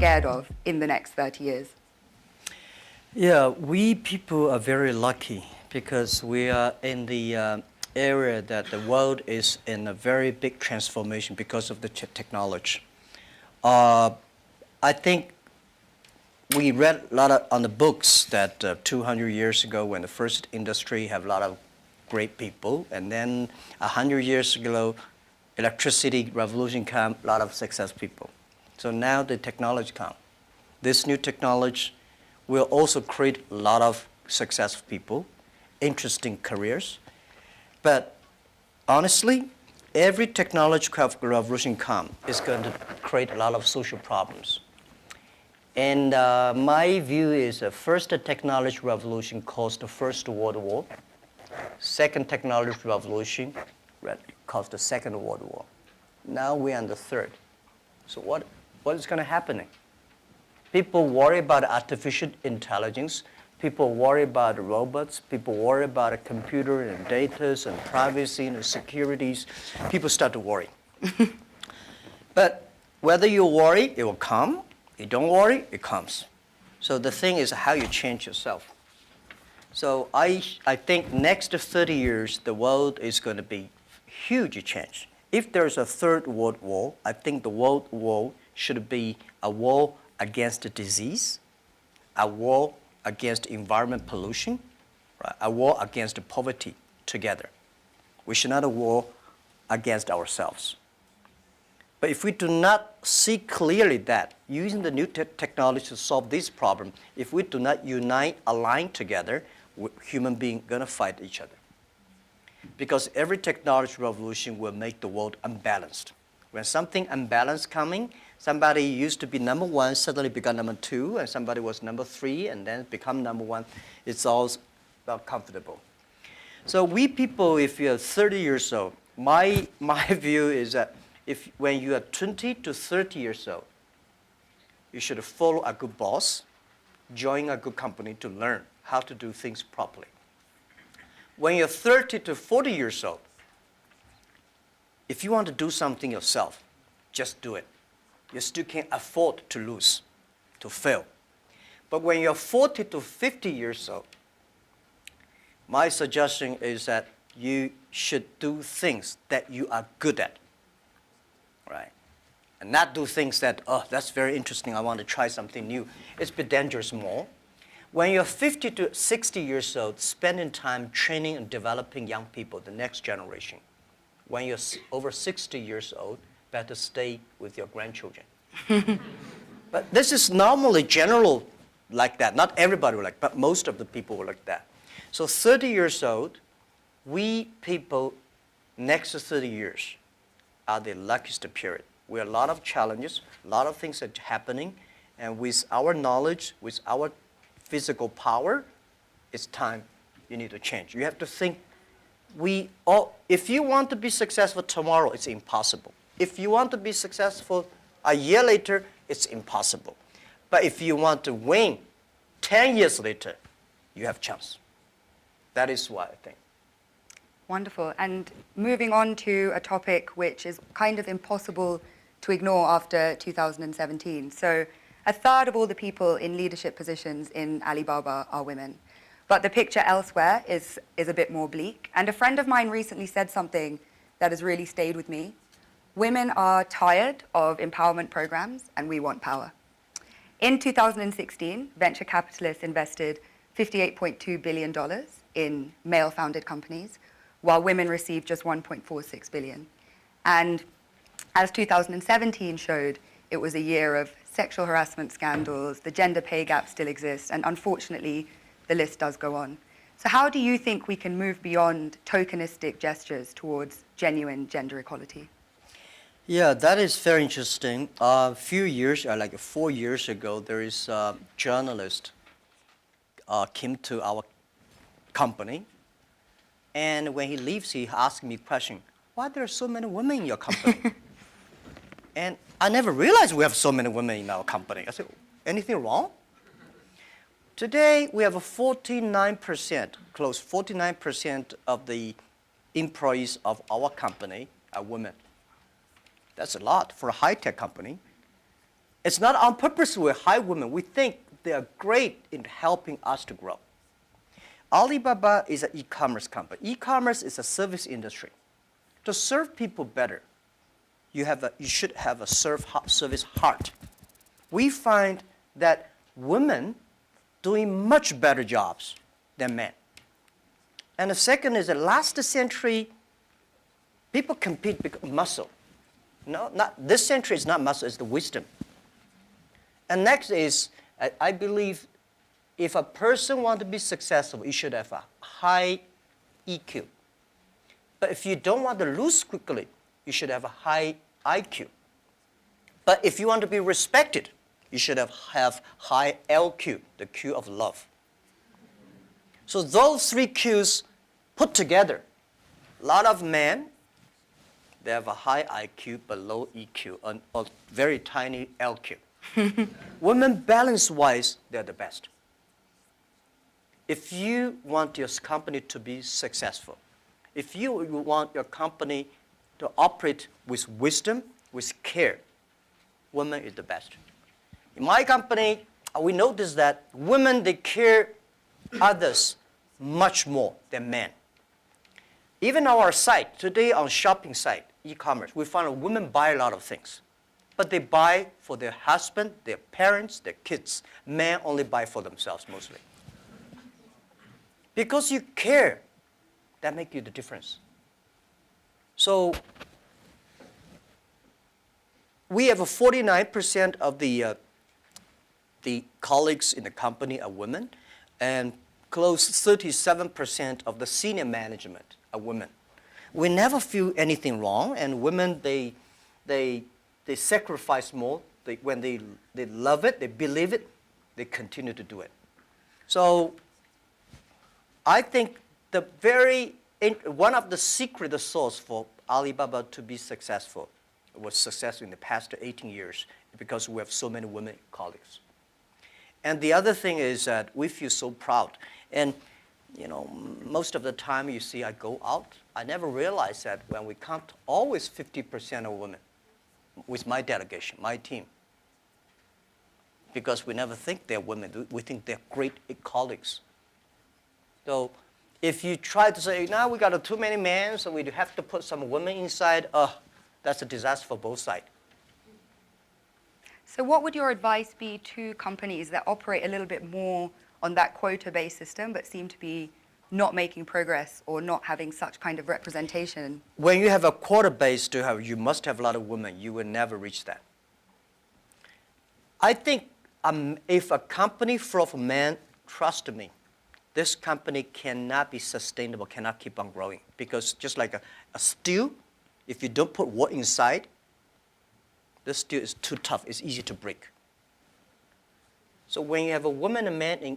scared of in the next 30 years? Yeah, we people are very lucky because we are in the area that the world is in a very big transformation because of the technology. I think we read a lot on the books that 200 years ago when the first industry have a lot of great people, and then 100 years ago, electricity revolution came, a lot of success people. So now the technology comes. This new technology will also create a lot of successful people, interesting careers. But honestly, every technological revolution comes is going to create a lot of social problems. And my view is first the technology revolution caused the First World War. Second technology revolution caused the Second World War. Now we're on the third. So what is going to happen? People worry about artificial intelligence. People worry about robots. People worry about a computer and data and privacy and securities. People start to worry. But whether you worry, it will come. You don't worry, it comes. So the thing is how you change yourself. So I think next 30 years, the world is going to be huge change. If there's a third world war, I think the world war should be a war against the disease, a war against environment pollution, right? A war against poverty together. We should not a war against ourselves. But if we do not see clearly that using the new technology to solve this problem, if we do not unite, align together, human beings going to fight each other. Because every technology revolution will make the world unbalanced. When something unbalanced coming, somebody used to be number one, suddenly become number two, and somebody was number three, and then become number one. It's all not comfortable. So we people, if you're 30 years old, my view is that when you are 20 to 30 years old, you should follow a good boss, join a good company to learn how to do things properly. When you're 30 to 40 years old, if you want to do something yourself, just do it. You still can't afford to lose, to fail. But when you're 40 to 50 years old, my suggestion is that you should do things that you are good at, right? And not do things that, oh, that's very interesting, I want to try something new. It's a bit dangerous more. When you're 50 to 60 years old, spending time training and developing young people, the next generation. When you're over 60 years old, better stay with your grandchildren. But this is normally general like that. Not everybody will like, but most of the people will like that. So 30 years old, we people, next 30 years, are the luckiest period. We have a lot of challenges, a lot of things are happening, and with our knowledge, with our physical power, it's time you need to change. You have to think, if you want to be successful tomorrow, it's impossible. If you want to be successful a year later, it's impossible. But if you want to win 10 years later, you have a chance. That is what I think. Wonderful. And moving on to a topic which is kind of impossible to ignore after 2017. So a third of all the people in leadership positions in Alibaba are women. But the picture elsewhere is a bit more bleak. And a friend of mine recently said something that has really stayed with me. Women are tired of empowerment programs, and we want power. In 2016, venture capitalists invested $58.2 billion in male-founded companies, while women received just $1.46 billion. And as 2017 showed, it was a year of sexual harassment scandals, the gender pay gap still exists, and unfortunately, the list does go on. So how do you think we can move beyond tokenistic gestures towards genuine gender equality? Yeah, that is very interesting. A few years, like 4 years ago, there is a journalist came to our company, and when he leaves, he asked me a question, why there are so many women in your company? And I never realized we have so many women in our company. I said, anything wrong? Today, we have 49%, close 49% of the employees of our company are women. That's a lot for a high-tech company. It's not on purpose we hire women. We think they are great in helping us to grow. Alibaba is an e-commerce company. E-commerce is a service industry. To serve people better, you should have a service heart. We find that women doing much better jobs than men. And the second is that last century, people compete because muscle. No, not this century is not muscle, it's the wisdom. And next is, I believe, if a person wants to be successful, you should have a high EQ. But if you don't want to lose quickly, you should have a high IQ. But if you want to be respected, you should have high LQ, the Q of love. So those three Qs put together, a lot of men, they have a high IQ but low EQ, and a very tiny LQ. Women, balance-wise, they're the best. If you want your company to be successful, if you want your company to operate with wisdom, with care, women is the best. In my company, we notice that women, they care others much more than men. Even on our site, today on shopping site, e-commerce, we find that women buy a lot of things. But they buy for their husband, their parents, their kids. Men only buy for themselves mostly. Because you care, that makes you the difference. So we have 49% of the colleagues in the company are women, and close 37% of the senior management are women. We never feel anything wrong, and women, they sacrifice more. When they love it, they believe it, they continue to do it. So I think one of the secret sauce for Alibaba to be successful was successful in the past 18 years because we have so many women colleagues. And the other thing is that we feel so proud. And most of the time you see I go out, I never realize that when we count always 50% of women with my delegation, my team. Because we never think they're women. We think they're great colleagues. So if you try to say, now we got too many men, so we have to put some women inside, that's a disaster for both sides. So what would your advice be to companies that operate a little bit more on that quota-based system but seem to be not making progress or not having such kind of representation? When you have a quota-based, you must have a lot of women. You will never reach that. I think if a company full of men, trust me, this company cannot be sustainable, cannot keep on growing. Because just like a steel, if you don't put wood inside, this steel is too tough. It's easy to break. So when you have a woman and a man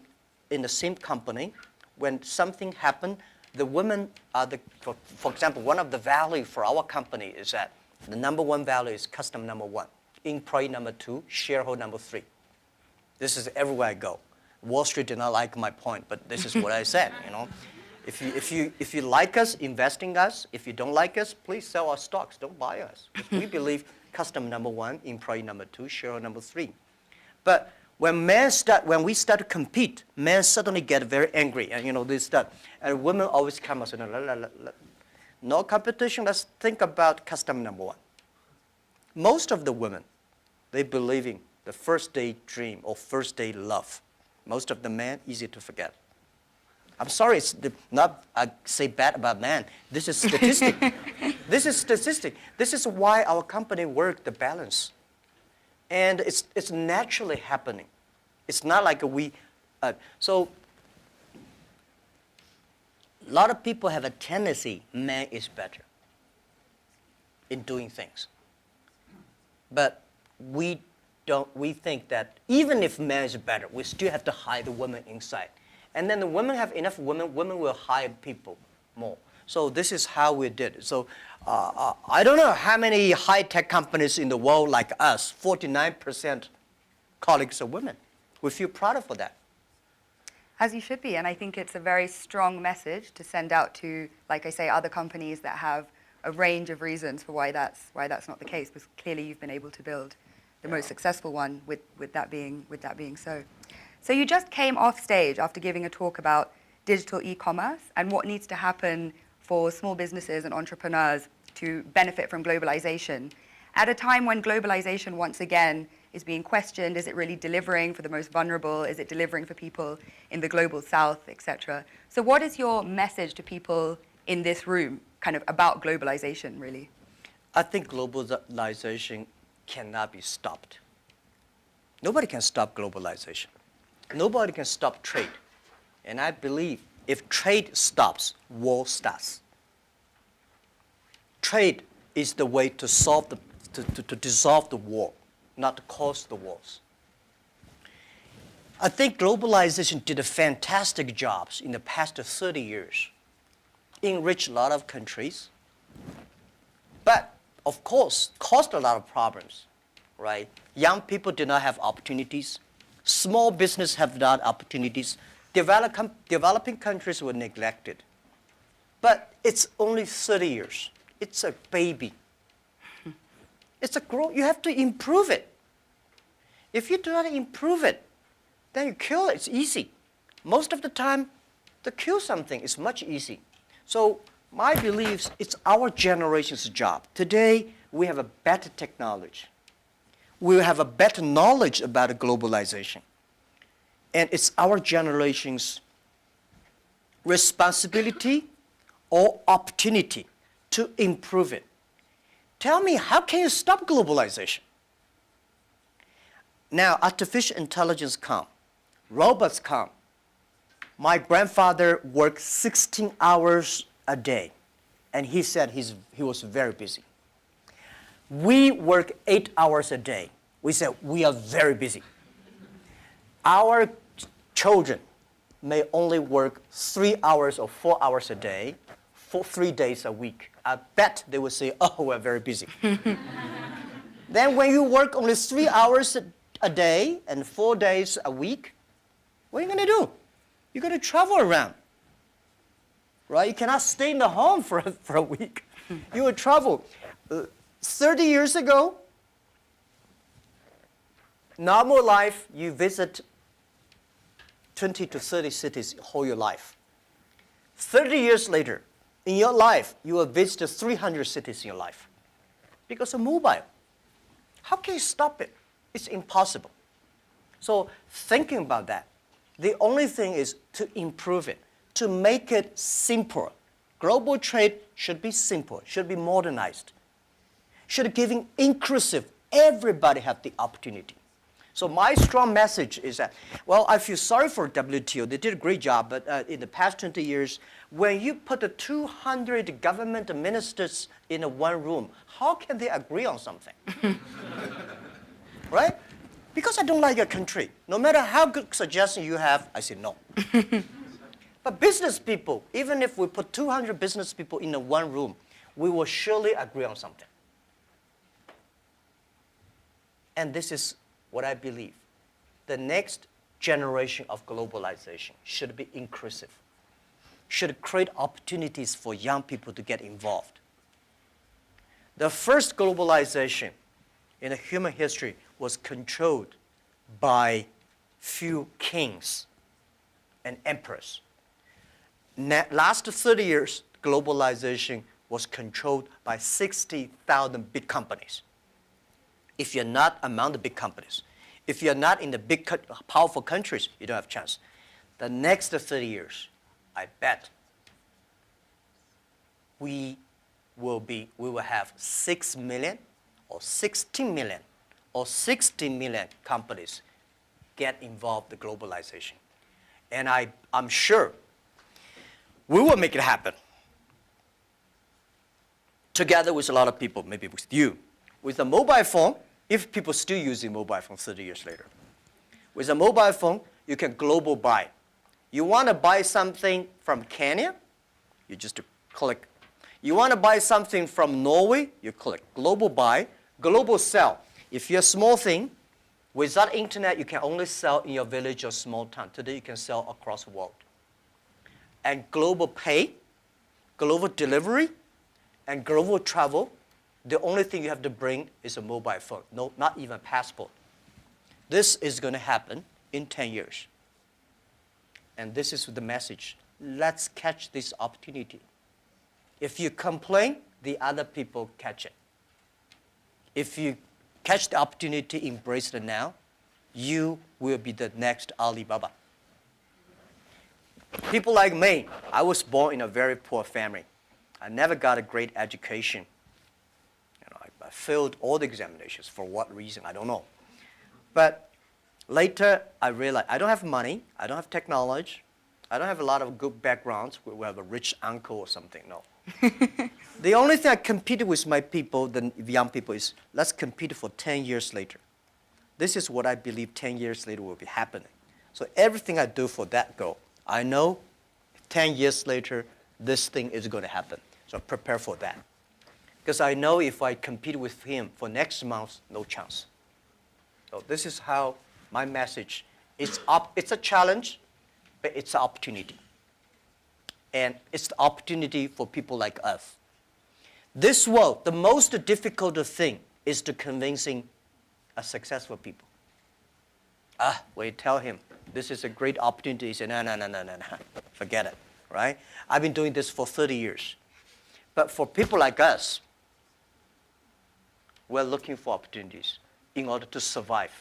in the same company, when something happens, the women are for example, one of the values for our company is that the number one value is customer number one, employee number two, shareholder number three. This is everywhere I go. Wall Street did not like my point, but this is what I said. If you like us, invest in us. If you don't like us, please sell our stocks. Don't buy us. We believe customer number one, employee number two, shareholder number three. But when we start to compete, men suddenly get very angry, and they start. And women always come and say, no competition. Let's think about customer number one. Most of the women, they believe in the first day dream or first day love. Most of the men, easy to forget. I'm sorry, it's not I say bad about men. This is statistic. This is statistic. This is why our company works the balance. And it's naturally happening. It's not like so a lot of people have a tendency, man is better in doing things. But we think that even if man is better, we still have to hire the woman inside. And then the women have enough women will hire people more. So this is how we did it. So I don't know how many high-tech companies in the world like us, 49% colleagues are women. We feel proud of that. As you should be, and I think it's a very strong message to send out to, like I say, other companies that have a range of reasons for why that's not the case, because clearly you've been able to build the most successful one, with that being so. So you just came off stage after giving a talk about digital e-commerce and what needs to happen for small businesses and entrepreneurs to benefit from globalization. At a time when globalization once again is being questioned, is it really delivering for the most vulnerable? Is it delivering for people in the global south, etc.? So what is your message to people in this room kind of about globalization, really? I think globalization cannot be stopped. Nobody can stop globalization. Nobody can stop trade. And I believe if trade stops, war starts. Trade is the way to solve to dissolve the war, not to cause the wars. I think globalization did a fantastic job in the past 30 years. Enriched a lot of countries, but of course, caused a lot of problems, right? Young people did not have opportunities. Small business have not opportunities. Developing countries were neglected. But it's only 30 years. It's a baby. It's a growth. You have to improve it. If you do not improve it, then you kill it. It's easy. Most of the time, to kill something is much easy. So my belief, it's our generation's job. Today, we have a better technology. We have a better knowledge about globalization. And it's our generation's responsibility or opportunity to improve it. Tell me, how can you stop globalization? Now, artificial intelligence come, robots come. My grandfather worked 16 hours a day, and he said he was very busy. We work 8 hours a day. We said we are very busy. Our children may only work 3 hours or 4 hours a day for 3 days a week. I bet they would say, oh, we're very busy. Then when you work only 3 hours a day and 4 days a week, what are you going to do? You're going to travel around, right? You cannot stay in the home for a week. You will travel. 30 years ago, normal life, you visit 20 to 30 cities whole your life. 30 years later, in your life, you will visit 300 cities in your life because of mobile. How can you stop it? It's impossible. So thinking about that, the only thing is to improve it, to make it simpler. Global trade should be simple, should be modernized, should giving inclusive, everybody have the opportunity. So my strong message is that, well, I feel sorry for WTO. They did a great job, but in the past 20 years, when you put the 200 government ministers in one room, how can they agree on something? Right? Because I don't like your country. No matter how good suggestion you have, I say no. But business people, even if we put 200 business people in one room, we will surely agree on something. And this is what I believe. The next generation of globalization should be inclusive, should create opportunities for young people to get involved. The first globalization in the human history was controlled by few kings and emperors. Last 30 years, globalization was controlled by 60,000 big companies. If you're not among the big companies, if you're not in the big, powerful countries, you don't have a chance. The next 30 years, I bet we will have 6 million or 16 million or 60 million companies get involved in globalization. And I'm sure we will make it happen. Together with a lot of people, maybe with you. With a mobile phone, if people still using mobile phone 30 years later. With a mobile phone, you can global buy. You want to buy something from Kenya, you just click. You want to buy something from Norway, you click global buy, global sell. If you're a small thing, without internet, you can only sell in your village or small town. Today, you can sell across the world. And global pay, global delivery, and global travel The only thing you have to bring is a mobile phone, no, not even a passport. This is going to happen in 10 years. And this is the message. Let's catch this opportunity. If you complain, the other people catch it. If you catch the opportunity, embrace it now, you will be the next Alibaba. People like me, I was born in a very poor family. I never got a great education. I failed all the examinations. For what reason? I don't know. But later, I realized I don't have money. I don't have technology. I don't have a lot of good backgrounds. We have a rich uncle or something. No. The only thing I competed with my people, the young people, is let's compete for 10 years later. This is what I believe 10 years later will be happening. So everything I do for that goal, I know 10 years later, this thing is going to happen. So prepare for that. Because I know if I compete with him for next month, no chance. So this is how my message is. It's a challenge, but it's an opportunity. And it's the opportunity for people like us. This world, the most difficult thing is to convincing a successful people. When you tell him, this is a great opportunity, he says, no, forget it, right? I've been doing this for 30 years. But for people like us, we're looking for opportunities in order to survive.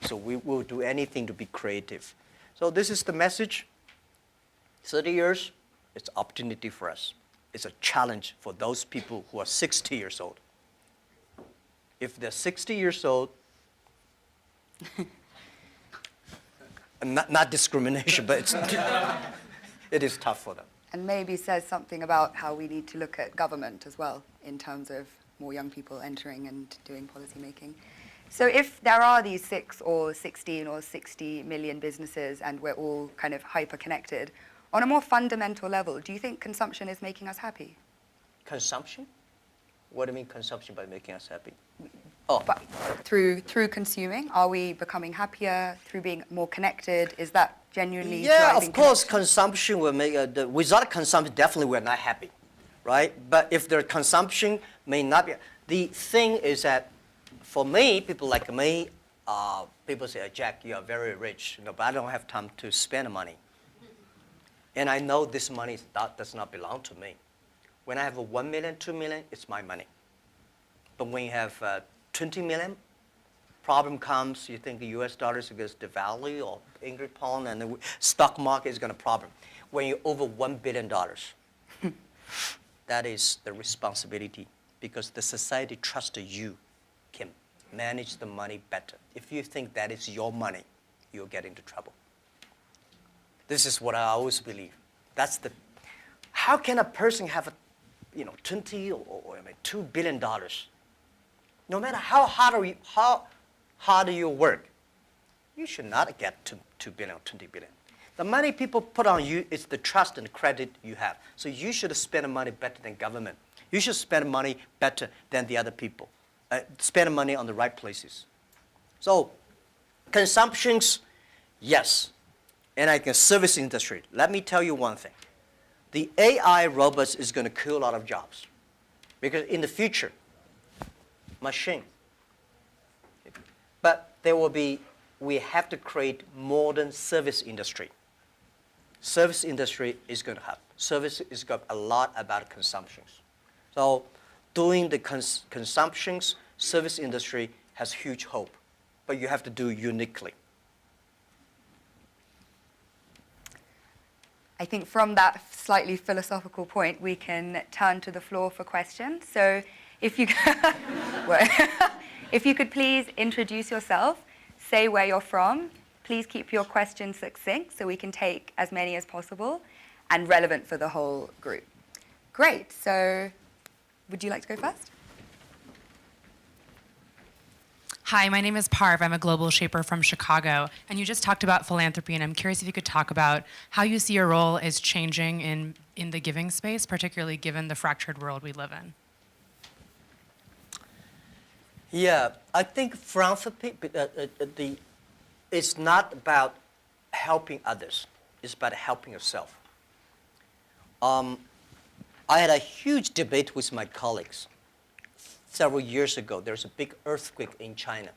So we will do anything to be creative. So this is the message. 30 years, it's an opportunity for us. It's a challenge for those people who are 60 years old. If they're 60 years old, not discrimination, but it is tough for them. And maybe says something about how we need to look at government as well in terms of more young people entering and doing policy making. So if there are these 6 or 16 or 60 million businesses and we're all kind of hyper-connected, on a more fundamental level, do you think consumption is making us happy? Consumption? What do you mean consumption by making us happy? But through consuming, are we becoming happier through being more connected? Is that genuinely driving of course, connection? consumption will make, without consumption, definitely we're not happy, right? But if their consumption may not be, the thing is that for me, people like me, people say, Jack, you are very rich, but I don't have time to spend money. And I know this money does not belong to me. When I have 1 million, 2 million, it's my money. But when you have 20 million, problem comes, you think the US dollar is going to devalue or English pound and the stock market is going to problem. When you're over $1 billion, that is the responsibility because the society trusts you can manage the money better. If you think that is your money, you'll get into trouble. This is what I always believe. That's the, how can a person have a, 20 or $2 billion? No matter how hard you work, you should not get to 2 billion or 20 billion. The money people put on you is the trust and credit you have. So you should spend money better than government. You should spend money better than the other people. Spend money on the right places. So consumptions, yes. And I can service industry. Let me tell you one thing. The AI robots is going to kill a lot of jobs. Because in the future, machine. But there will be, we have to create modern service industry. Service industry is going to have. Service is got a lot about consumptions. So doing the consumptions, service industry has huge hope. But you have to do uniquely. I think from that slightly philosophical point, we can turn to the floor for questions. So if you, if you could please introduce yourself, say where you're from, please keep your questions succinct so we can take as many as possible and relevant for the whole group. Great, so would you like to go first? Hi, my name is Parv. I'm a global shaper from Chicago. And you just talked about philanthropy, and I'm curious if you could talk about how you see your role is changing in the giving space, particularly given the fractured world we live in. Yeah, I think philanthropy, it's not about helping others. It's about helping yourself. I had a huge debate with my colleagues several years ago, there's a big earthquake in China.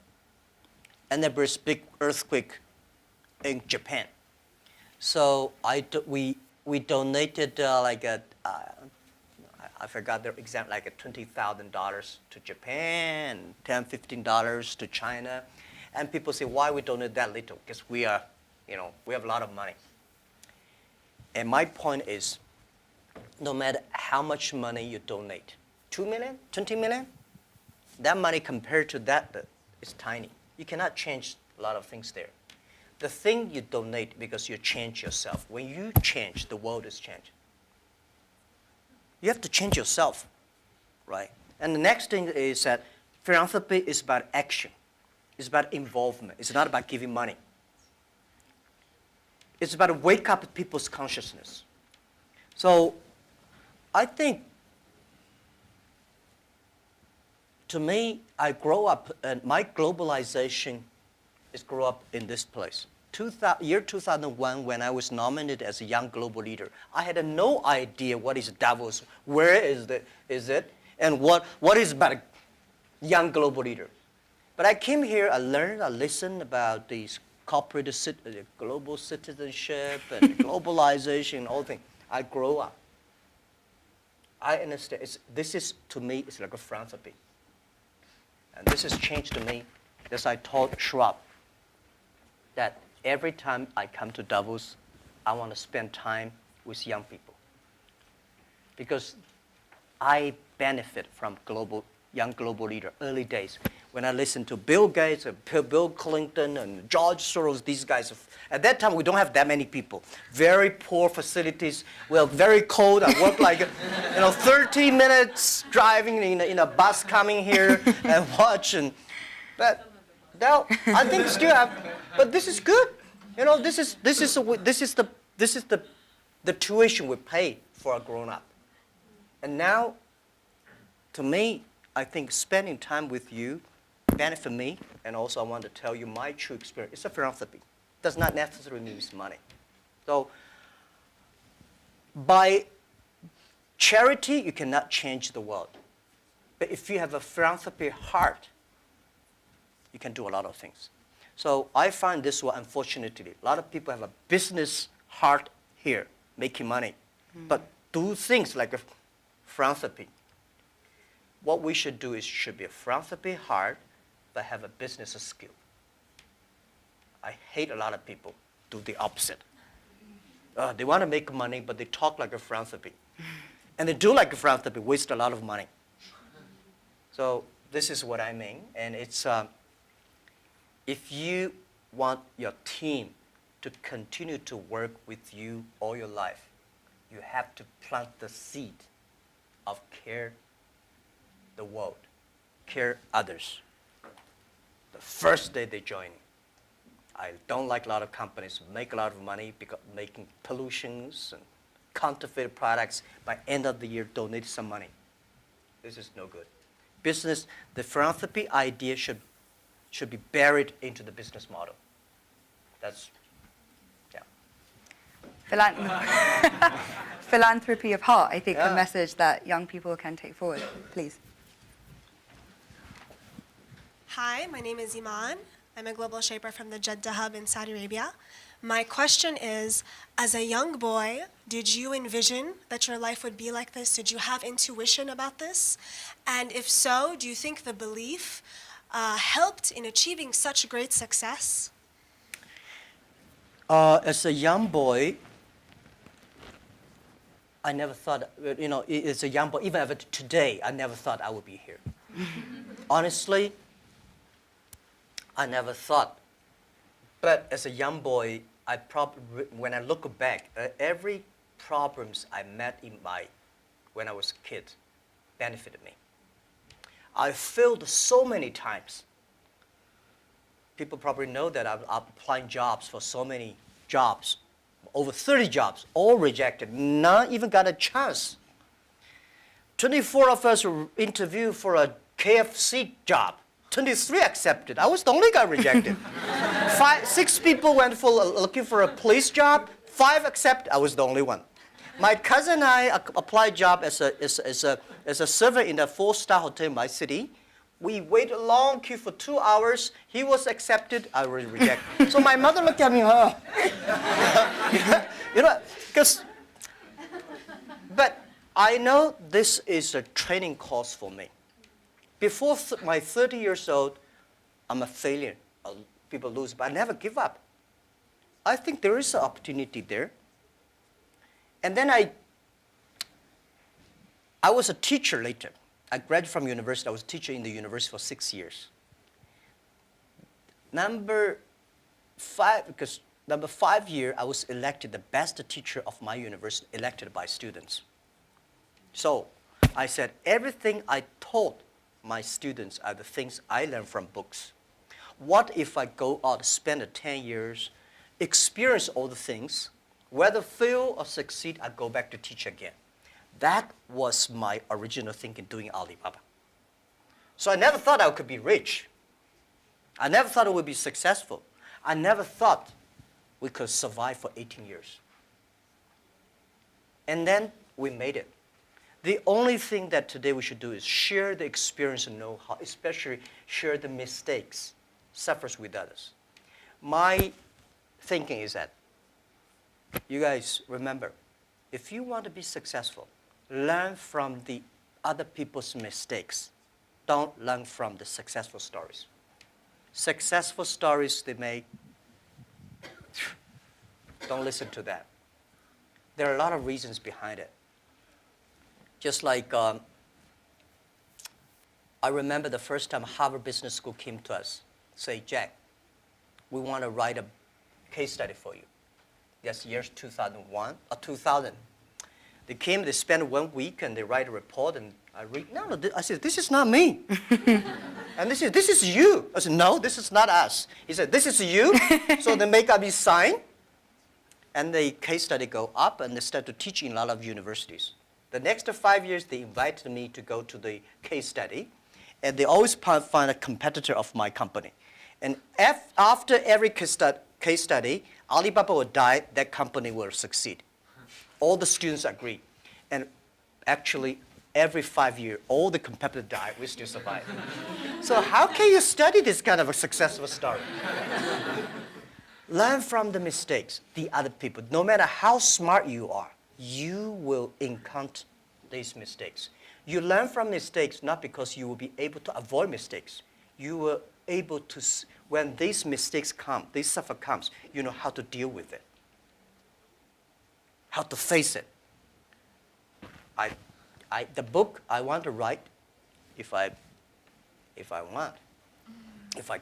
And there was a big earthquake in Japan. So we donated I forgot the exact, like $20,000 to Japan, $10, $15 to China. And people say, why we donate that little? Because we have a lot of money. And my point is, no matter how much money you donate, 2 million, 20 million, that money compared to that is tiny. You cannot change a lot of things there. The thing you donate because you change yourself. When you change, the world is changed. You have to change yourself, right? And the next thing is that philanthropy is about action. It's about involvement. It's not about giving money. It's about to wake up people's consciousness. So I think, to me, I grow up, and my globalization is grow up in this place. Year 2001, when I was nominated as a young global leader, I had no idea what is Davos, where is it, and what is about a young global leader. But I came here, I learned, I listened about these corporate global citizenship and globalization and all things. I grow up. I understand. This is, to me, it's like a philanthropy. And this has changed to me, as I told Schwab, that every time I come to Davos, I want to spend time with young people. Because I benefit from young global leader, early days. When I listened to Bill Gates, and Bill Clinton, and George Soros, these guys, at that time we don't have that many people. Very poor facilities. Well, very cold. I worked like 30 minutes driving in a bus coming here and watching. But now I think still have. But this is good. This is the tuition we pay for a grown-up. And now, to me, I think spending time with you benefit me, and also I want to tell you my true experience. It's a philanthropy. It does not necessarily mean money. So, by charity, you cannot change the world. But if you have a philanthropy heart, you can do a lot of things. So I find this one, unfortunately, a lot of people have a business heart here, making money, but do things like a philanthropy. What we should do is should be a philanthropy heart, but have a business skill. I hate a lot of people do the opposite. They want to make money, but they talk like a philanthropy. And they do like a philanthropy, waste a lot of money. So this is what I mean, and it's, if you want your team to continue to work with you all your life, you have to plant the seed of care the world, care others. The first day they join. I don't like a lot of companies make a lot of money because making pollutions and counterfeit products. By end of the year, donate some money. This is no good. Business, the philanthropy idea should be buried into the business model. That's, yeah. Philanthropy of heart, I think, a message that young people can take forward. Please. Hi, my name is Iman. I'm a global shaper from the Jeddah hub in Saudi Arabia. My question is, as a young boy, did you envision that your life would be like this? Did you have intuition about this? And if so, do you think the belief helped in achieving such great success? As a young boy, I never thought, as a young boy, even today, I never thought I would be here. Honestly, I never thought. But as a young boy, when I look back, every problems I met when I was a kid benefited me. I failed so many times. People probably know that I'm applying jobs for so many jobs, over 30 jobs, all rejected, none even got a chance. 24 of us were interviewed for a KFC job. 23 accepted. I was the only guy rejected. 6 people went for looking for a police job. 5 accepted. I was the only one. My cousin and I applied job as a server in a 4-star hotel in my city. We waited a long queue for 2 hours. He was accepted. I was rejected. So my mother looked at me, but I know this is a training course for me. Before my 30 years old, I'm a failure. People lose, but I never give up. I think there is an opportunity there. And then I was a teacher later. I graduated from university. I was a teacher in the university for 6 years. Number 5 year, I was elected the best teacher of my university, elected by students. So I said, everything I taught my students are the things I learned from books. What if I go out, spend 10 years, experience all the things, whether fail or succeed, I go back to teach again. That was my original thinking doing Alibaba. So I never thought I could be rich. I never thought I would be successful. I never thought we could survive for 18 years. And then we made it. The only thing that today we should do is share the experience and know-how, especially share the mistakes, suffers with others. My thinking is that, you guys remember, if you want to be successful, learn from the other people's mistakes. Don't learn from the successful stories. Successful stories they make, don't listen to that. There are a lot of reasons behind it. Just like I remember the first time Harvard Business School came to us, say, Jack, we want to write a case study for you. That's years 2001 or 2000. They came, they spent 1 week, and they write a report, and I read. No, I said, this is not me. And this is you. I said, no, this is not us. He said, this is you. So they make up his sign, and the case study go up, and they start to teach in a lot of universities. The next 5 years, they invited me to go to the case study, and they always find a competitor of my company. And after every case study, Alibaba will die, that company will succeed. All the students agree. And actually, every 5 years, all the competitors die, we still survive. So how can you study this kind of a successful story? Learn from the mistakes, the other people. No matter how smart you are, you will encounter these mistakes. You learn from mistakes not because you will be able to avoid mistakes. You will able to, when these mistakes come, this suffer comes, you know how to deal with it, how to face it. The book I want to write, if I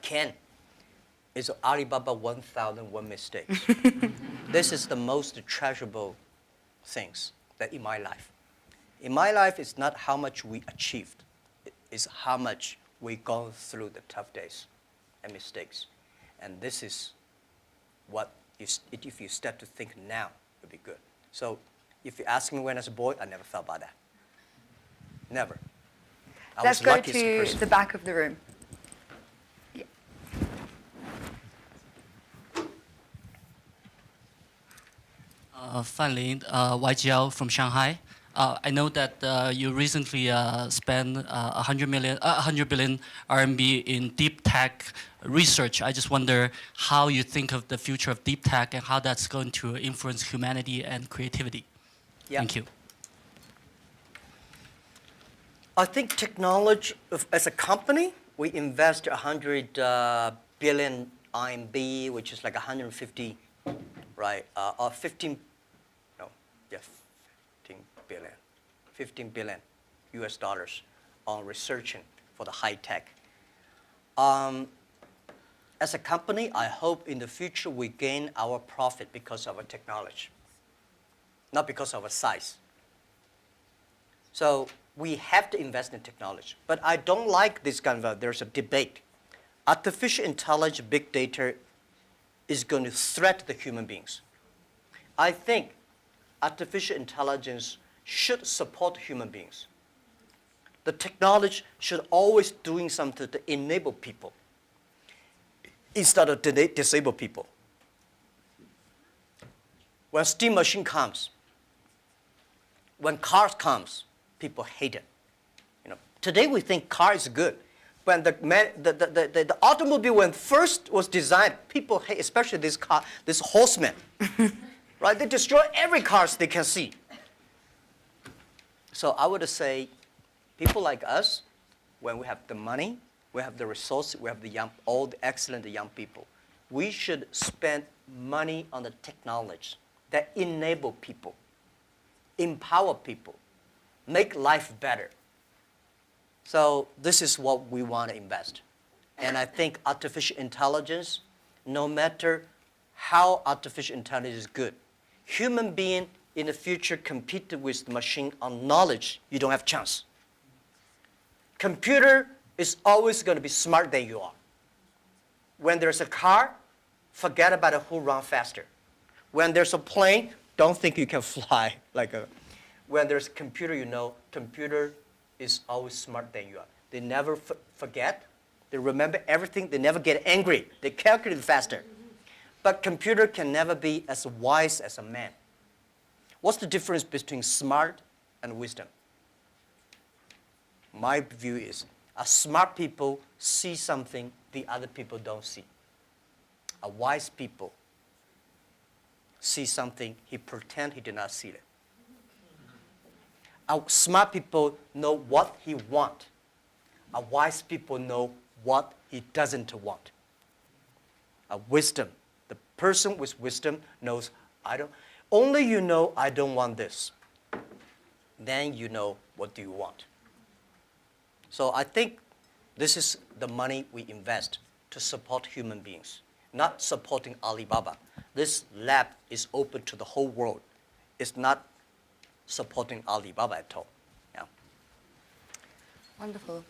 can, is Alibaba 1001 Mistakes. This is the most treasurable things that in my life. In my life, it's not how much we achieved. It's how much we gone through the tough days and mistakes. And this is what, if you start to think now, it would be good. So if you ask me when I was a boy, I never thought about that. Never. Let's go to the back of the room. Yeah. Fan Lin, YGL from Shanghai. I know that you recently spent 100 billion RMB in deep tech research. I just wonder how you think of the future of deep tech and how that's going to influence humanity and creativity. Yeah. Thank you. I think technology, as a company, we invest 100 billion RMB, which is like 150, right, or 15, no, yeah, 15 billion US dollars on researching for the high tech. As a company, I hope in the future we gain our profit because of our technology, not because of our size. So we have to invest in technology. But I don't like this kind of, there's a debate. Artificial intelligence, big data is going to threaten the human beings. I think artificial intelligence should support human beings. The technology should always doing something to enable people instead of disable people. When steam machine comes, When cars comes, people hate it. Today we think car is good. When the automobile when first was designed, people hate, especially this horseman, right? They destroy every cars they can see. So I would say, people like us, when we have the money, we have the resources, we have all the excellent young people, we should spend money on the technology that enable people, empower people, make life better. So this is what we want to invest. And I think artificial intelligence, no matter how artificial intelligence is good, human being in the future compete with the machine on knowledge, you don't have chance. Computer is always going to be smarter than you are. When there's a car, forget about who runs faster. When there's a plane, don't think you can fly. When there's a computer, computer is always smarter than you are. They never forget. They remember everything. They never get angry. They calculate faster. But computer can never be as wise as a man. What's the difference between smart and wisdom? My view is, a smart people see something the other people don't see. A wise people see something, he pretend he did not see it. A smart people know what he want. A wise people know what he doesn't want. A wisdom, the person with wisdom knows, only you know I don't want this. Then you know what do you want. So I think this is the money we invest to support human beings, not supporting Alibaba. This lab is open to the whole world. It's not supporting Alibaba at all. Yeah. Wonderful.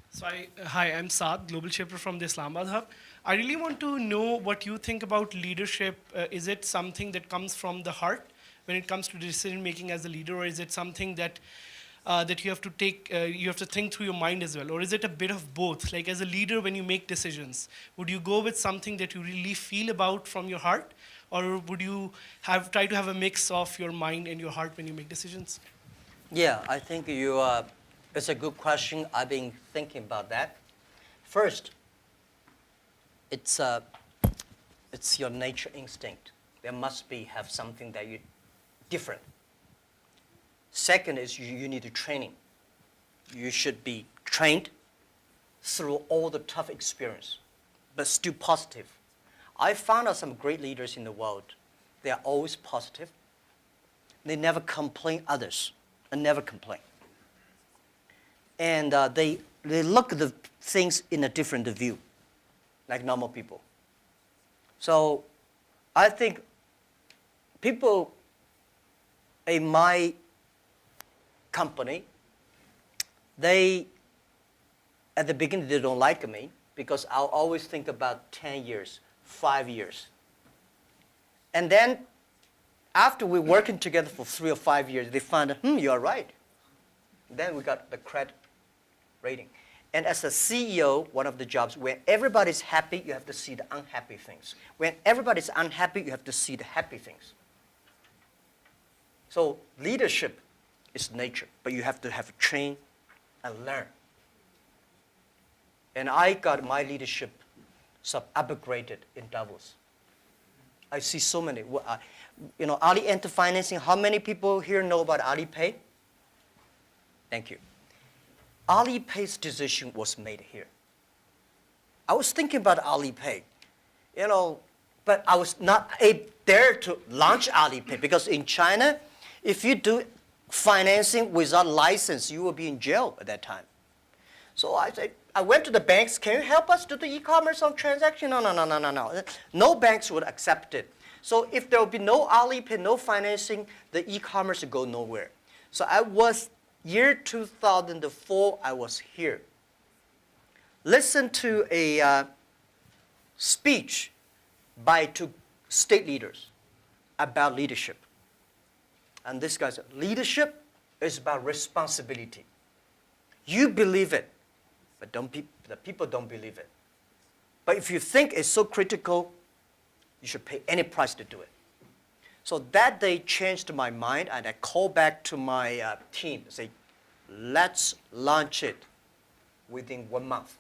So hi, I'm Saad, Global Shaper from the Islamabad Hub. I really want to know what you think about leadership. Is it something that comes from the heart when it comes to decision making as a leader, or is it something that that you have to take, you have to think through your mind as well, or is it a bit of both? Like as a leader, when you make decisions, would you go with something that you really feel about from your heart, or would you try to have a mix of your mind and your heart when you make decisions? Yeah, I think it's a good question. I've been thinking about that. First, it's your nature instinct. There must have something that you different. Second is you need training. You should be trained through all the tough experience, but still positive. I found out some great leaders in the world. They are always positive. They never complain others, and never complain. And they look at the things in a different view, like normal people. So I think people in my company, at the beginning, they don't like me because I'll always think about 10 years, 5 years. And then after we're working together for 3 or 5 years, they find, you're right. Then we got the credit rating. And as a CEO, one of the jobs, when everybody's happy, you have to see the unhappy things. When everybody's unhappy, you have to see the happy things. So leadership is nature, but you have to train and learn. And I got my leadership upgraded in Davos. I see so many. Ali Enter Financing, how many people here know about Alipay? Thank you. Alipay's decision was made here. I was thinking about Alipay, but I was not there to launch Alipay because in China, if you do financing without license, you will be in jail at that time. So I went to the banks, can you help us do the e-commerce on transaction? No. No banks would accept it. So if there will be no Alipay, no financing, the e-commerce will go nowhere. So year 2004, I was here. Listen to a speech by 2 state leaders about leadership. And this guy said, leadership is about responsibility. You believe it, but the people don't believe it. But if you think it's so critical, You should pay any price to do it. So that day changed my mind, and I called back to my team and say, let's launch it within 1 month.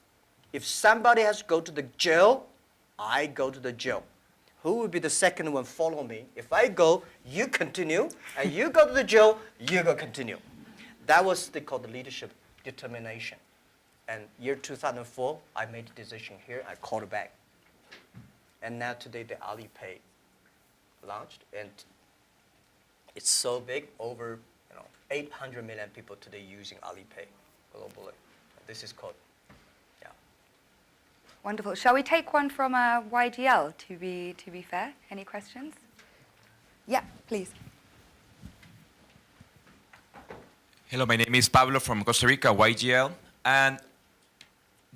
If somebody has to go to the jail, I go to the jail. Who will be the second one follow me? If I go, you continue, and you go to the jail, you go continue. That was called the leadership determination. And year 2004, I made a decision here, I called it back. And now today the Alipay launched, and it's so big, over 800 million people today using Alipay globally. This is called, yeah. Wonderful. Shall we take one from YGL to be fair? Any questions? Yeah, please. Hello, my name is Pablo from Costa Rica, YGL. And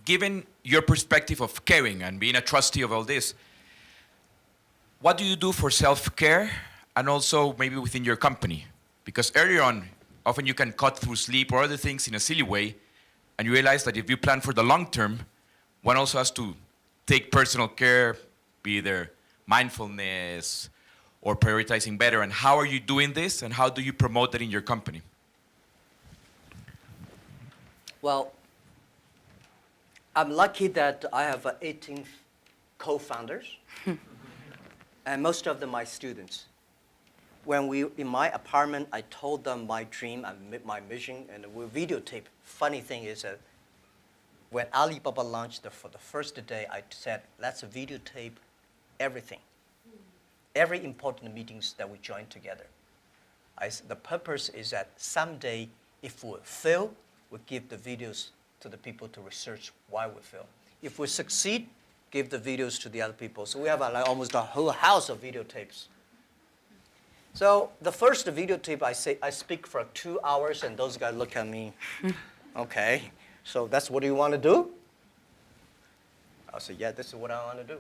given your perspective of caring and being a trustee of all this, what do you do for self-care and also maybe within your company? Because earlier on, often you can cut through sleep or other things in a silly way, and you realize that if you plan for the long term, one also has to take personal care, be either mindfulness or prioritizing better. And how are you doing this, and how do you promote that in your company? Well, I'm lucky that I have 18 co-founders, and most of them are students. When in my apartment, I told them my dream and my mission, and we videotape. Funny thing is that when Alibaba launched for the first day, I said, let's videotape everything, every important meetings that we join together. The purpose is that someday, if we fail, we give the videos to the people to research why we fail. If we succeed, give the videos to the other people. So we have almost a whole house of videotapes. So the first videotape, I speak for 2 hours, and those guys look at me, okay, so that's what you want to do? I say, yeah, this is what I want to do.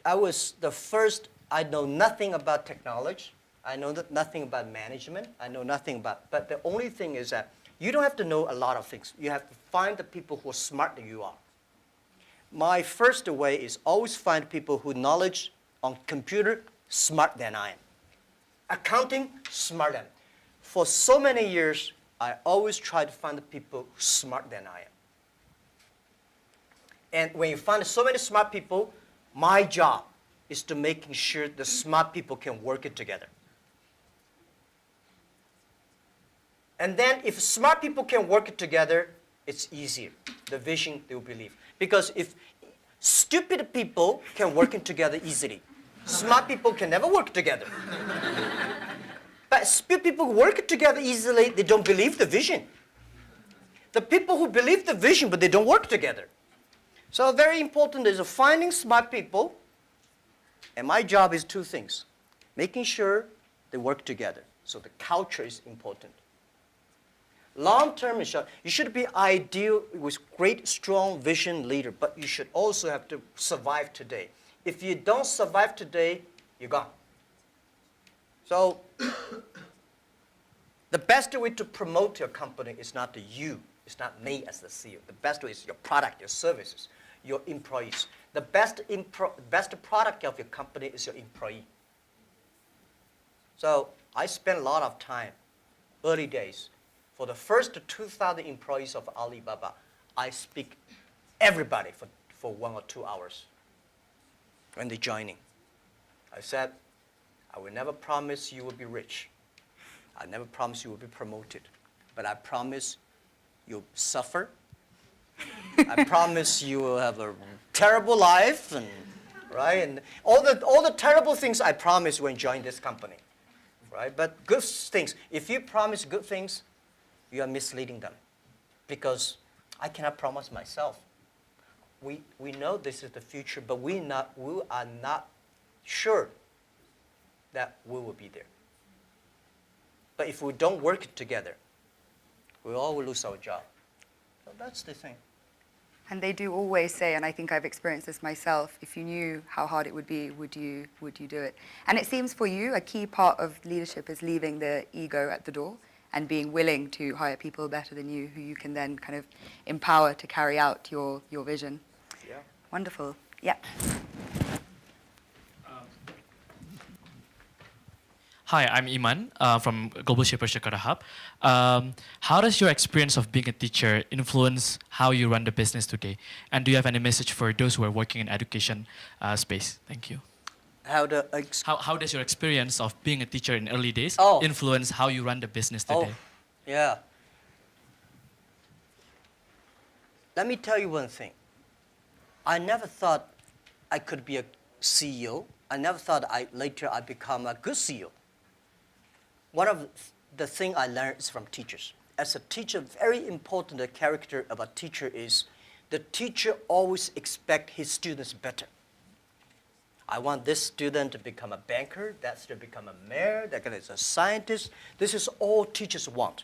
I was the first, I know nothing about technology. I know nothing about management. I know nothing about, but the only thing is that you don't have to know a lot of things. You have to find the people who are smarter than you are. My first way is always find people who knowledge on computer smarter than I am. Accounting, smarter than. For so many years, I always try to find the people smarter than I am. And when you find so many smart people, my job is to making sure the smart people can work it together. And then if smart people can work it together, it's easier. The vision they will believe. Because if stupid people can work it together easily, smart people can never work together. But stupid people work it together easily, they don't believe the vision. The people who believe the vision, but they don't work together. So very important is finding smart people, and my job is 2 things. Making sure they work together. So the culture is important. Long term, you should be ideal with great, strong vision leader, but you should also have to survive today. If you don't survive today, you're gone. So the best way to promote your company is not you, it's not me as the CEO. The best way is your product, your services, your employees. The best product of your company is your employee. So I spent a lot of time, early days. For the first 2,000 employees of Alibaba, I speak everybody for 1 or 2 hours when they're joining. I said, I will never promise you will be rich. I never promise you will be promoted. But I promise you'll suffer. I promise you will have a terrible life, and right? And all the terrible things I promise when you join this company. Right? But good things. If you promise good things, you are misleading them, because I cannot promise myself. We know this is the future, but we are not sure that we will be there. But if we don't work together, we all will lose our job. So that's the thing. And they do always say, and I think I've experienced this myself, if you knew how hard it would be, would you do it? And it seems for you, a key part of leadership is leaving the ego at the door and being willing to hire people better than you, who you can then kind of empower to carry out your vision. Wonderful. Yeah. Hi, I'm Iman from Global Shapers Jakarta Hub. How does your experience of being a teacher influence how you run the business today? And do you have any message for those who are working in education space? Thank you. How the How does your experience of being a teacher in early days Oh. influence how you run the business Oh, today? yeah. Let me tell you one thing. I never thought I could be a CEO. I never thought later I'd become a good CEO. One of the things I learned is from teachers. As a teacher, very important character of a teacher is the teacher always expects his students better. I want this student to become a banker, that student to become a mayor, that guy is a scientist. This is all teachers want.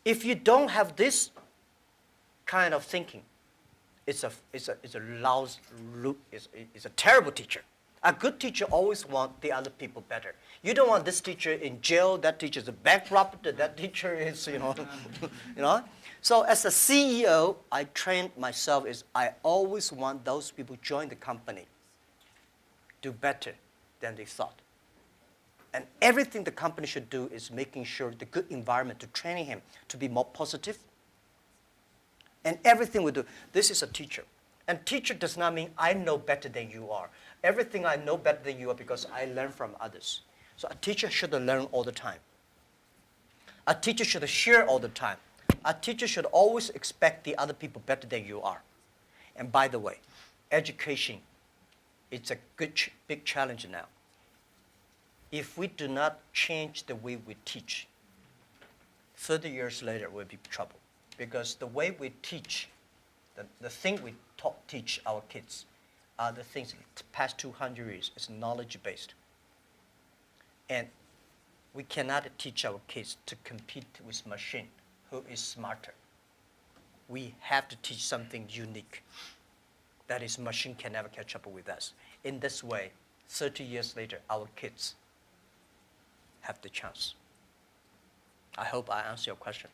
If you don't have this kind of thinking, it's a terrible teacher. A good teacher always wants the other people better. You don't want this teacher in jail, that teacher is a bankrupt, that teacher is, you know. So as a CEO, I trained myself is I always want those people join the company do better than they thought. And everything the company should do is making sure the good environment to training him to be more positive. And everything we do, this is a teacher. And teacher does not mean I know better than you are. Everything I know better than you are because I learn from others. So a teacher should learn all the time. A teacher should share all the time. A teacher should always expect the other people better than you are. And by the way, education, it's a big challenge now. If we do not change the way we teach, 30 years later we'll be in trouble. Because the way we teach, the thing we teach our kids are the things the past 200 years is knowledge-based. And we cannot teach our kids to compete with machine who is smarter. We have to teach something unique. That is, machine can never catch up with us. In this way, 30 years later, our kids have the chance. I hope I answer your question.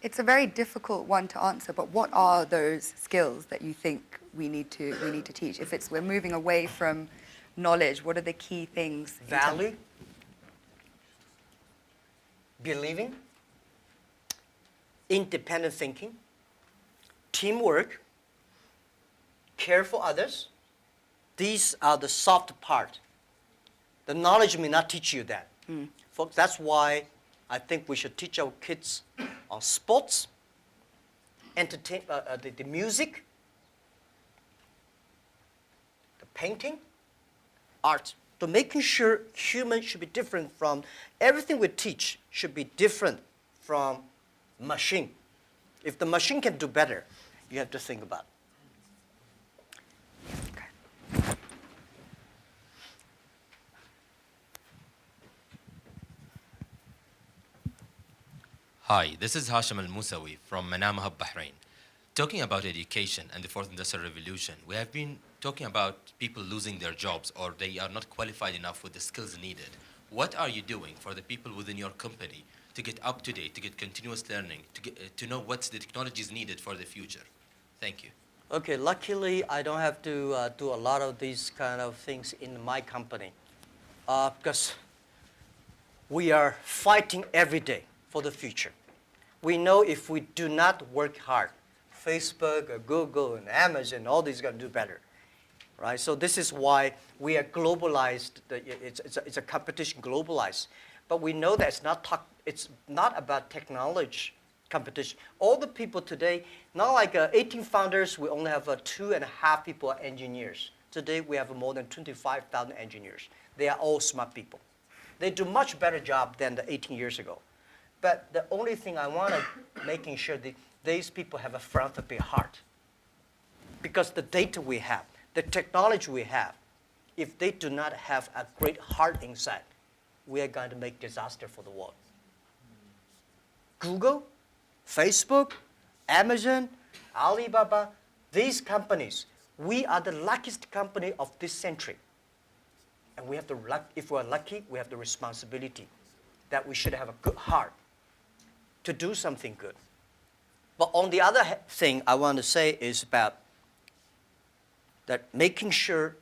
It's a very difficult one to answer, but what are those skills that you think we need to teach? If we're moving away from knowledge, what are the key things? Value, believing, independent thinking, teamwork, care for others. These are the soft part. The knowledge may not teach you that. Folks, that's why I think we should teach our kids on sports, the music, the painting, art. So making sure humans should be different from, everything we teach should be different from machine. If the machine can do better, you have to think about it. Hi, this is Hashim Al-Musawi from Manama Hub, Bahrain. Talking about education and the Fourth Industrial Revolution, we have been talking about people losing their jobs or they are not qualified enough with the skills needed. What are you doing for the people within your company to get up to date, to get continuous learning, to know what's the technologies needed for the future? Thank you. Okay, luckily I don't have to do a lot of these kind of things in my company because we are fighting every day for the future. We know if we do not work hard, Facebook, or Google, and Amazon, all these are going to do better, right? So this is why we are globalized. It's a competition globalized. But we know that it's not about technology competition. All the people today, not like 18 founders, we only have 2.5 people are engineers. Today we have more than 25,000 engineers. They are all smart people. They do much better job than the 18 years ago. But the only thing I want to making sure that these people have a philanthropy heart. Because the data we have, the technology we have, if they do not have a great heart inside, we are going to make disaster for the world. Google, Facebook, Amazon, Alibaba, these companies, we are the luckiest company of this century. And we have the if we're lucky, we have the responsibility that we should have a good heart to do something good. But on the other thing I want to say is about that making sure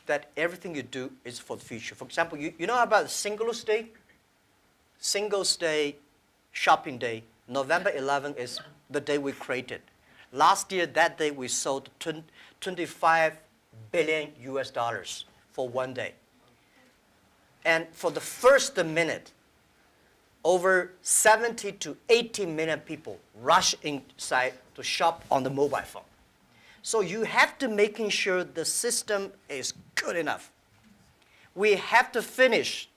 that everything you do is for the future. For example, you know about Singles Day? Singles Day, shopping day, November 11th is the day we created. Last year, that day, we sold 25 billion US dollars for one day. And for the first minute, over 70 to 80 million people rush inside to shop on the mobile phone. So you have to making sure the system is good enough. We have to finish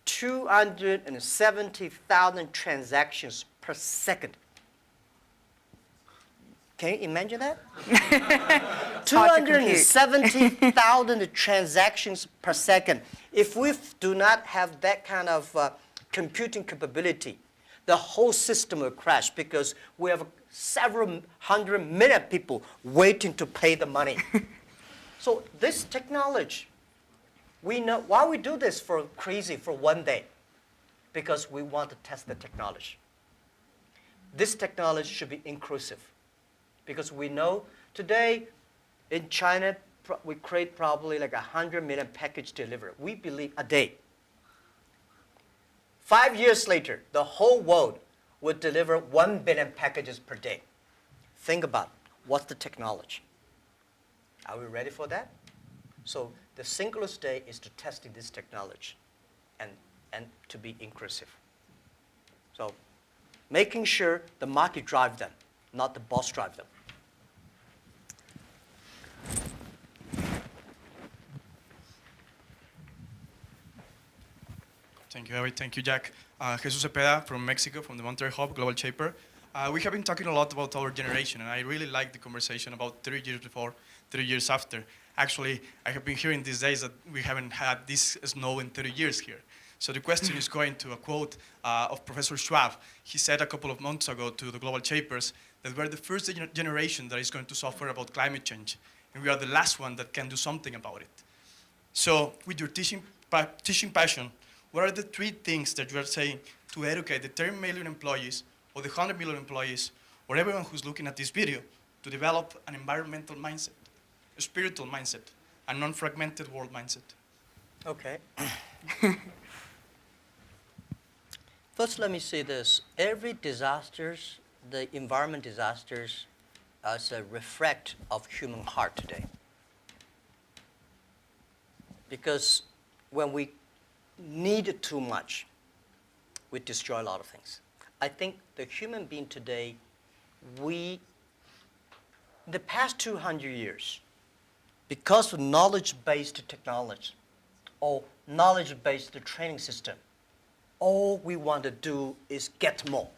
270,000 transactions per second. Can you imagine that? Hard to compute. 270,000 transactions per second. If we do not have that kind of computing capability, the whole system will crash because we have several hundred million people waiting to pay the money. So this technology, we know why we do this for one day, because we want to test the technology. This technology should be inclusive, because we know today in China we create probably like 100 million package delivery. We believe a day. 5 years later, the whole world would deliver 1 billion packages per day. Think about what's the technology. Are we ready for that? So the Singles Day is to testing this technology and to be inclusive. So making sure the market drive them, not the boss drive them. Thank you, Harry. Thank you, Jack. Jesus Cepeda from Mexico, from the Monterrey Hub, Global Shaper. We have been talking a lot about our generation, and I really like the conversation about 30 years before, 30 years after. Actually, I have been hearing these days that we haven't had this snow in 30 years here. So the question is going to a quote of Professor Schwab. He said a couple of months ago to the Global Shapers that we're the first generation that is going to suffer about climate change, and we are the last one that can do something about it. So with your teaching passion, what are the 3 things that you are saying to educate the 10 million employees or the 100 million employees or everyone who's looking at this video to develop an environmental mindset, a spiritual mindset, a non-fragmented world mindset? Okay. First, let me say this. Every disasters, the environment disasters, is a reflect of human heart today. Because when we need too much, we destroy a lot of things. I think the human being today, in the past 200 years, because of knowledge-based technology or knowledge-based training system, all we want to do is get more.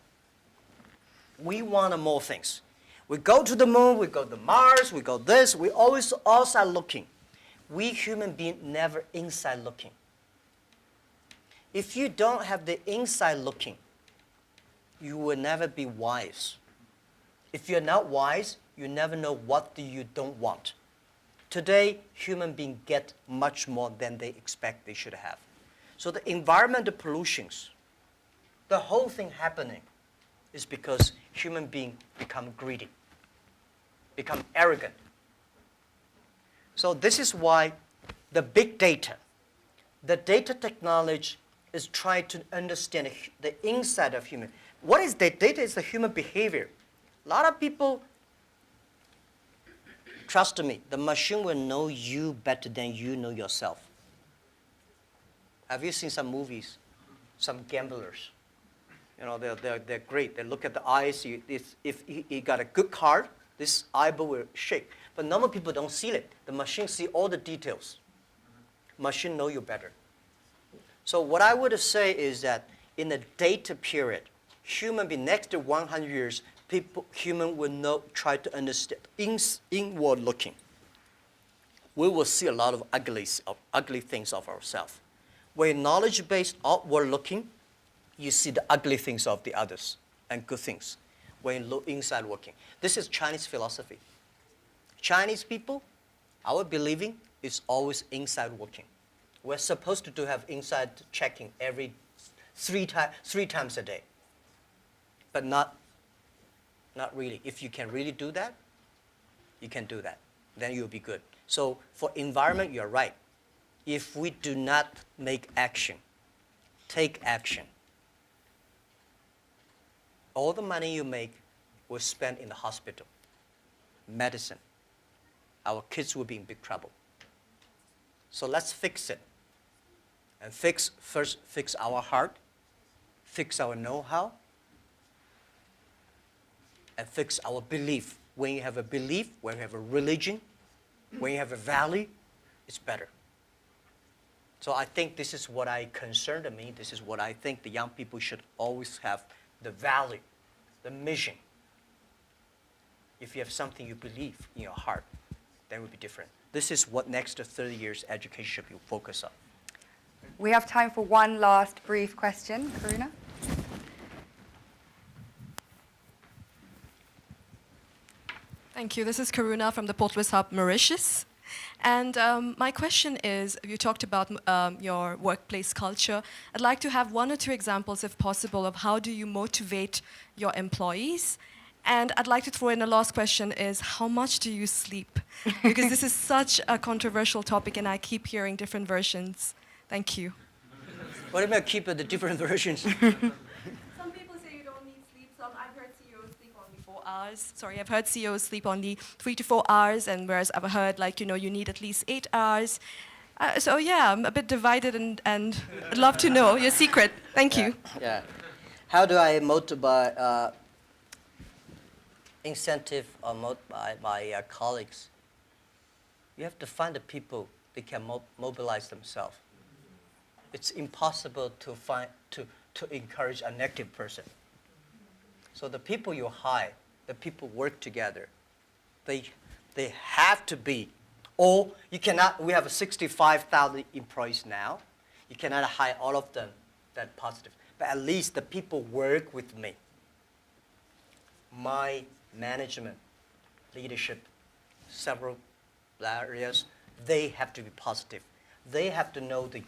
We want more things. We go to the moon, we go to Mars, we go this, we always outside looking. We human beings never inside looking. If you don't have the inside looking, you will never be wise. If you're not wise, you never know what you don't want. Today, human beings get much more than they expect they should have. So the environmental pollutions, the whole thing happening is because human beings become greedy, become arrogant. So this is why the big data, the data technology is trying to understand the inside of human. What is data? Data is the human behavior. A lot of people, trust me, the machine will know you better than you know yourself. Have you seen some movies, some gamblers? You know, they're great. They look at the eyes. If he got a good card, this eyeball will shake. But normal people don't see it. The machine see all the details. Machine know you better. So what I would say is that in the data period, human being next to 100 years, human will try to understand inward looking. We will see a lot of ugly things of ourselves. When knowledge-based outward looking, you see the ugly things of the others and good things. When you look inside looking. This is Chinese philosophy. Chinese people, our believing is always inside looking. We're supposed to have inside checking every three times a day. But not really. If you can really do that, you can do that. Then you'll be good. So for environment, you're right. If we do not make action, take action, all the money you make will spend in the hospital, medicine. Our kids will be in big trouble. So let's fix it. And first fix our heart, fix our know-how, and fix our belief. When you have a belief, when you have a religion, when you have a value, it's better. So I think this is what I concerned me. This is what I think the young people should always have, the value, the mission. If you have something you believe in your heart, then it will be different. This is what next 30 years education should be focused on. We have time for one last brief question. Karuna? Thank you. This is Karuna from the Portals Hub, Mauritius. And my question is, you talked about your workplace culture. I'd like to have 1 or 2 examples, if possible, of how do you motivate your employees. And I'd like to throw in a last question is, how much do you sleep? Because this is such a controversial topic and I keep hearing different versions. Thank you. What do you mean keep the different versions? Some people say you don't need sleep. I've heard CEOs sleep only 4 hours. I've heard CEOs sleep only 3 to 4 hours, and whereas I've heard you need at least 8 hours. So yeah, I'm a bit divided, and I'd love to know your secret. Thank you. Yeah. How do I motivate, incentive or motivate my colleagues? You have to find the people that can mobilize themselves. It's impossible to encourage a negative person. So the people you hire, the people work together, they have to be, or you cannot, we have 65,000 employees now, you cannot hire all of them that positive, but at least the people work with me. My management, leadership, several areas, they have to be positive. They have to know to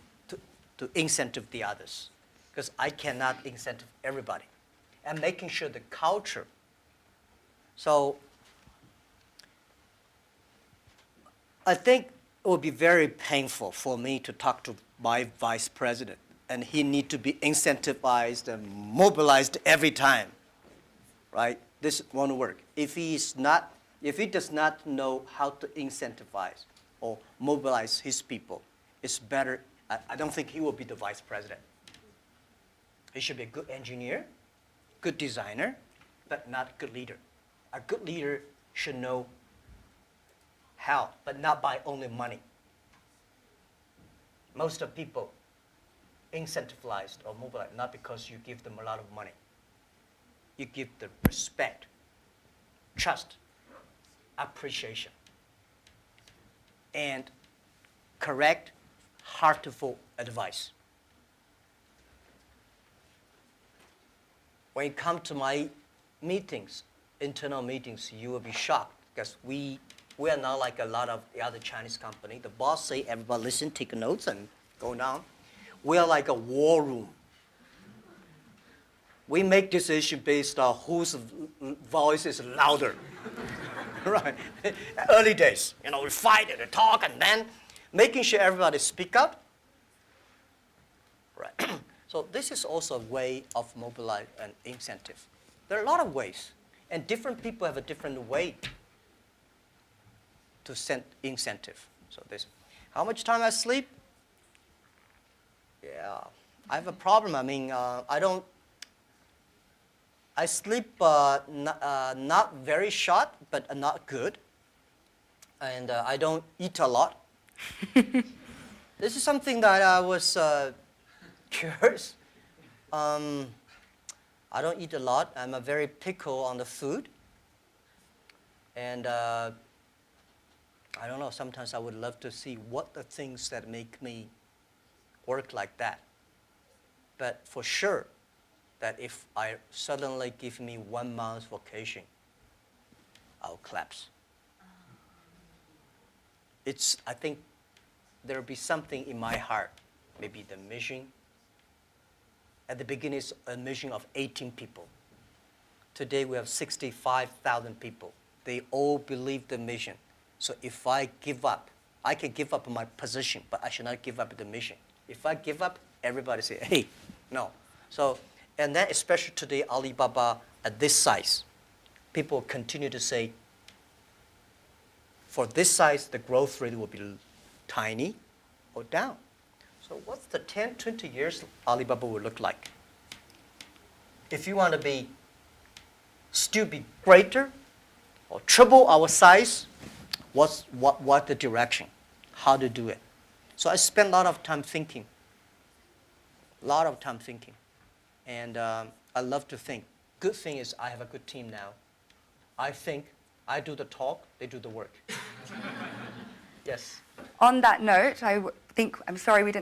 incentive the others, because I cannot incentive everybody. And making sure the culture. So I think it would be very painful for me to talk to my vice president, and he need to be incentivized and mobilized every time, right? This won't work. If he does not know how to incentivize or mobilize his people, it's better. I don't think he will be the vice president. He should be a good engineer, good designer, but not a good leader. A good leader should know how, but not by only money. Most of people incentivized or mobilized not because you give them a lot of money. You give them respect, trust, appreciation, and correct, heartful advice. When you come to my meetings, internal meetings, you will be shocked because we are not like a lot of the other Chinese company. The boss say, everybody listen, take notes, and go down. We are like a war room. We make decisions based on whose voice is louder. Right? Early days, we fight and talk, and then making sure everybody speak up. Right. So this is also a way of mobilize and incentive. There are a lot of ways, and different people have a different way to send incentive. So this, how much time I sleep? Yeah, I have a problem. I mean, I sleep not very short, but not good. And I don't eat a lot. This is something that I was curious. I don't eat a lot. I'm a very picky on the food. And I don't know, sometimes I would love to see what the things that make me work like that. But for sure, that if I suddenly give me 1 month vacation, I'll collapse. I think there'll be something in my heart, maybe the mission. At the beginning, it's a mission of 18 people. Today, we have 65,000 people. they all believe the mission. So if I give up, I can give up my position, but I should not give up the mission. If I give up, everybody say, hey, no. So, and then especially today, Alibaba at this size, people continue to say, for this size, the growth rate will be tiny or down. So what's the 10, 20 years Alibaba will look like? If you want to be still be greater or triple our size, what the direction? How to do it? So I spend a lot of time thinking. And I love to think. Good thing is I have a good team now. I think, I do the talk, they do the work. Yes. On that note, I'm sorry we didn't